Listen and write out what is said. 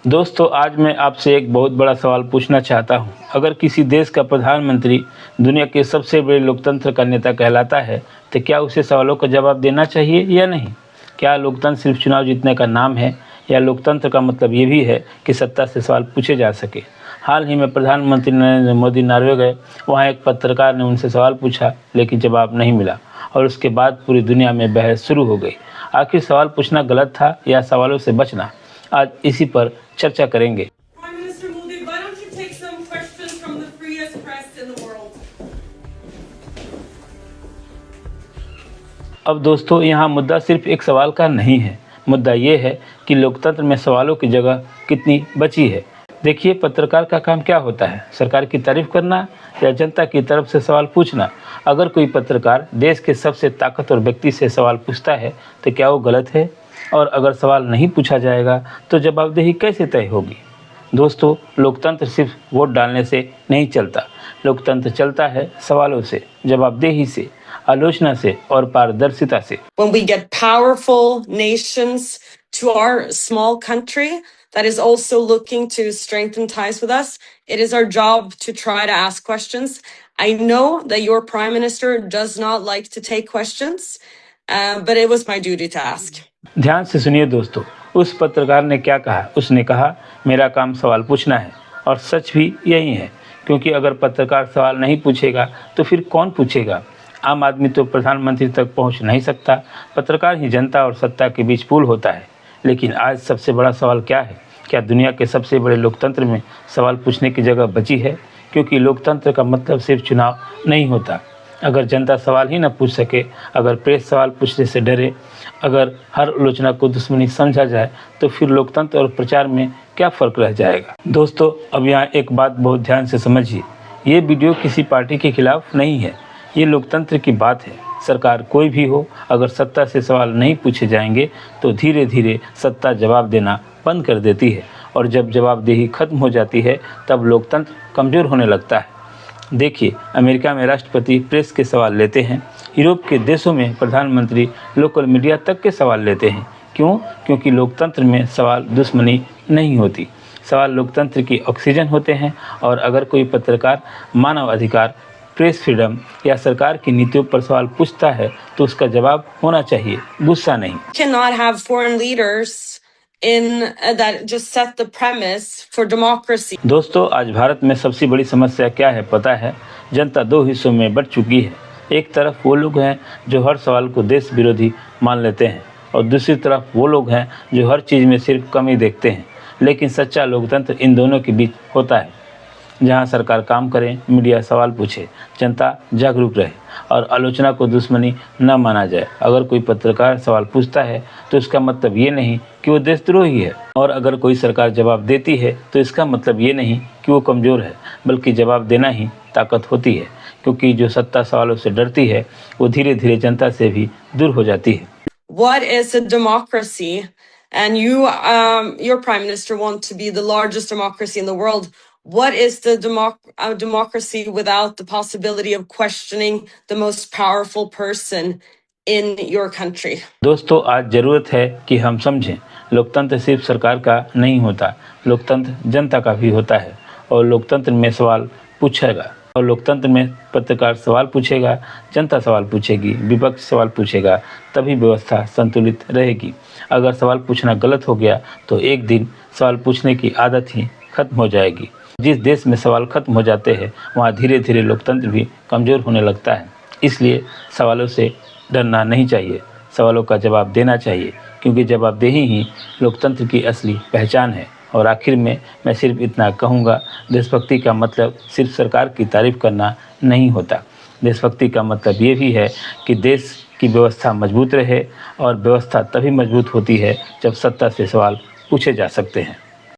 दोस्तों, आज मैं आपसे एक बहुत बड़ा सवाल पूछना चाहता हूं। अगर किसी देश का प्रधानमंत्री दुनिया के सबसे बड़े लोकतंत्र का नेता कहलाता है, तो क्या उसे सवालों का जवाब देना चाहिए या नहीं? क्या लोकतंत्र सिर्फ चुनाव जीतने का नाम है, या लोकतंत्र का मतलब ये भी है कि सत्ता से सवाल पूछे जा सके? हाल ही में प्रधानमंत्री नरेंद्र मोदी नॉर्वे गए। वहाँ एक पत्रकार ने उनसे सवाल पूछा, लेकिन जवाब नहीं मिला, और उसके बाद पूरी दुनिया में बहस शुरू हो गई। आखिर सवाल पूछना गलत था या सवालों से बचना? आज इसी पर चर्चा करेंगे। Prime Minister Modi, why don't you take some questions from the freest press in the world? अब दोस्तों, यहाँ मुद्दा सिर्फ एक सवाल का नहीं है। मुद्दा ये है कि लोकतंत्र में सवालों की जगह कितनी बची है। देखिए, पत्रकार का काम क्या होता है? सरकार की तारीफ करना या जनता की तरफ से सवाल पूछना? अगर कोई पत्रकार देश के सबसे ताकतवर व्यक्ति से सवाल पूछता है, तो क्या वो गलत है? और अगर सवाल नहीं पूछा जाएगा तो जवाबदेही कैसे तय होगी? दोस्तों, लोकतंत्र सिर्फ वोट डालने से नहीं चलता। लोकतंत्र चलता है सवालों से, जवाबदेही से, आलोचना से और पारदर्शिता से। When we get powerful nations to our small country that is also looking to strengthen ties with us, it is our job to try to ask questions. I know that your Prime Minister does not like to take questions, but it was my duty to ask. ध्यान से सुनिए दोस्तों, उस पत्रकार ने क्या कहा? उसने कहा, मेरा काम सवाल पूछना है। और सच भी यही है, क्योंकि अगर पत्रकार सवाल नहीं पूछेगा तो फिर कौन पूछेगा? आम आदमी तो प्रधानमंत्री तक पहुंच नहीं सकता। पत्रकार ही जनता और सत्ता के बीच पुल होता है। लेकिन आज सबसे बड़ा सवाल क्या है? क्या दुनिया के सबसे बड़े लोकतंत्र में सवाल पूछने की जगह बची है? क्योंकि लोकतंत्र का मतलब सिर्फ चुनाव नहीं होता। अगर जनता सवाल ही न पूछ सके, अगर प्रेस सवाल पूछने से डरे, अगर हर आलोचना को दुश्मनी समझा जाए, तो फिर लोकतंत्र और प्रचार में क्या फ़र्क रह जाएगा? दोस्तों, अब यहाँ एक बात बहुत ध्यान से समझिए। ये वीडियो किसी पार्टी के खिलाफ नहीं है, ये लोकतंत्र की बात है। सरकार कोई भी हो, अगर सत्ता से सवाल नहीं पूछे जाएंगे तो धीरे धीरे सत्ता जवाब देना बंद कर देती है, और जब जवाबदेही खत्म हो जाती है तब लोकतंत्र कमज़ोर होने लगता है। देखिए, अमेरिका में राष्ट्रपति प्रेस के सवाल लेते हैं। यूरोप के देशों में प्रधानमंत्री लोकल मीडिया तक के सवाल लेते हैं। क्यों? क्योंकि लोकतंत्र में सवाल दुश्मनी नहीं होती। सवाल लोकतंत्र की ऑक्सीजन होते हैं। और अगर कोई पत्रकार मानव अधिकार, प्रेस फ्रीडम या सरकार की नीतियों पर सवाल पूछता है तो उसका जवाब होना चाहिए, गुस्सा नहीं। Cannot have foreign leaders in that just set the premise for democracy. दोस्तों, आज भारत में सबसे बड़ी समस्या क्या है पता है? जनता दो हिस्सों में बंट चुकी है। एक तरफ वो लोग हैं जो हर सवाल को देश विरोधी मान लेते हैं, और दूसरी तरफ वो लोग हैं जो हर चीज़ में सिर्फ कमी देखते हैं। लेकिन सच्चा लोकतंत्र इन दोनों के बीच होता है, जहां सरकार काम करे, मीडिया सवाल पूछे, जनता जागरूक रहे और आलोचना को दुश्मनी न माना जाए। अगर कोई पत्रकार सवाल पूछता है तो इसका मतलब ये नहीं कि वो देशद्रोही है, और अगर कोई सरकार जवाब देती है तो इसका मतलब ये नहीं कि वो कमज़ोर है, बल्कि जवाब देना ही ताकत होती है। क्योंकि जो सत्ता सवालों से डरती है, वो धीरे धीरे जनता से भी दूर हो जाती है। What is a democracy? And you, your Prime Minister, want to be the largest democracy in the world. What is the democracy without the possibility of questioning the most powerful person in your country? दोस्तों, आज ज़रूरत है कि हम समझें, लोकतंत्र सिर्फ सरकार का नहीं होता, लोकतंत्र जनता का भी होता है। और लोकतंत्र में सवाल पूछेगा, और लोकतंत्र में पत्रकार सवाल पूछेगा, जनता सवाल पूछेगी, विपक्ष सवाल पूछेगा, तभी व्यवस्था संतुलित रहेगी। अगर सवाल पूछना गलत हो गया तो एक दिन सवाल पूछने की आदत ही खत्म हो जाएगी। जिस देश में सवाल खत्म हो जाते हैं, वहाँ धीरे धीरे लोकतंत्र भी कमज़ोर होने लगता है। इसलिए सवालों से डरना नहीं चाहिए, सवालों का जवाब देना चाहिए, क्योंकि जवाबदेही ही लोकतंत्र की असली पहचान है। और आखिर में मैं सिर्फ इतना कहूँगा, देशभक्ति का मतलब सिर्फ सरकार की तारीफ़ करना नहीं होता। देशभक्ति का मतलब ये भी है कि देश की व्यवस्था मजबूत रहे, और व्यवस्था तभी मजबूत होती है जब सत्ता से सवाल पूछे जा सकते हैं।